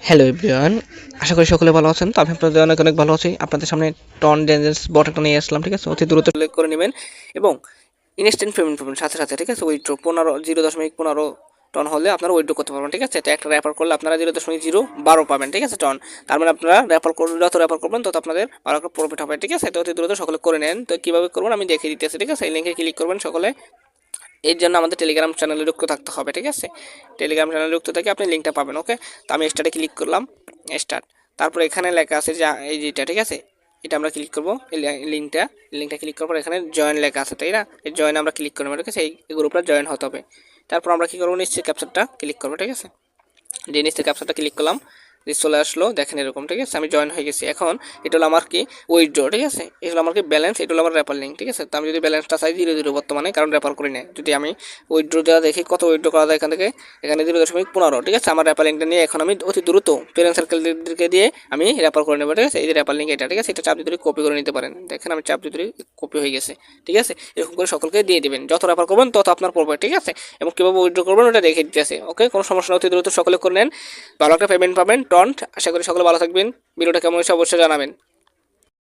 Hello everyone, আশা করি সকলে ভালো আছেন। তো আমি আপনাদের অনেক অনেক ভালো আছি। আপনাদের সামনে টন ডেঞ্জারাস বট একটা নিয়ে আসলাম, ঠিক আছে। অতি দ্রুত উল্লেখ করে নেবেন এবং ইনস্ট্যান্ট পেমেন্ট পাবেন সাথে সাথে, ঠিক আছে। উইথড্র 0.15 টন হলে আপনারা উইথড্র করতে পারবেন, ঠিক আছে। তো একটা র্যাপার করলে আপনারা 0.012 পাবেন, ঠিক আছে, টন। তার মানে আপনারা র্যাপার করলে যত র্যাপার করবেন তত আপনাদের ভালো একটা প্রফিট হবে, ঠিক আছে। তো অতি দ্রুত সকলে করে নেন। তো কীভাবে করবেন আমি দেখিয়ে দিতেছি, ঠিক আছে। এই লিঙ্কে ক্লিক করবেন সকলে। এর জন্য আমাদের টেলিগ্রাম চ্যানেলে যুক্ত থাকতে হবে, ঠিক আছে। টেলিগ্রাম চ্যানেলে যুক্ত থেকে আপনি লিঙ্কটা পাবেন, ওকে। তো আমি স্টার্টে ক্লিক করলাম, স্টার্ট। তারপর এখানে লেখা আছে যে এই যেটা, ঠিক আছে, এটা আমরা ক্লিক করবো। এই লিঙ্কটা ক্লিক করার পর এখানে জয়েন লেখা আছে, তাই না। এই জয়েন আমরা ক্লিক করবো, ঠিক আছে। এই গ্রুপটা জয়েন হতে হবে। তারপর আমরা কী করবো, নিশ্চয়ই ক্যাপচারটা ক্লিক করবো, ঠিক আছে। যে নিশ্চয়ই ক্যাপচারটা ক্লিক করলাম, চলে আসলো, দেখেন এরকম, ঠিক আছে। আমি জয়েন হয়ে গেছি। এখন এটা হলো আমার কি উইথড্র, ঠিক আছে। এটা হলো আমার কি ব্যালেন্স, এটা হলো আমার রেফার লিঙ্ক, ঠিক আছে। তো আমি যদি ব্যালেন্সটা চাই 0 বর্তমানে, কারণ রেফার করি না। যদি আমি উইথড্র দেওয়া দেখি কত উইথড্র করা যায় এখান থেকে, এখানে 0.15, ঠিক আছে। আমার রেফার লিঙ্কটা নিয়ে এখন আমি অতি দ্রুত ফ্রেন্ড সার্কেলদেরকে দিয়ে আমি রেফার করে নেবো, ঠিক আছে। এই যে রেফার লিঙ্ক এটা, ঠিক আছে। এটা চাপ দিতে কপি করে নিতে পারেন, দেখেন আমি চাপ দিতে কপি হয়ে গেছে, ঠিক আছে। এরকম করে সকলকে দিয়ে দেবেন, যত রেফার করবেন তত আপনার পড়বে, ঠিক আছে। এবং কীভাবে উইথড্র করবেন ওটা দেখে দিতেছে, ওকে। কোনো সমস্যা না, অতি দ্রুত সকলে করে নেন, ভালো একটা পেমেন্ট পাবেন টন্ট। আশা করি সকলে ভালো থাকবেন। ভিডিওটা কেমন হয়েছে অবশ্যই জানাবেন।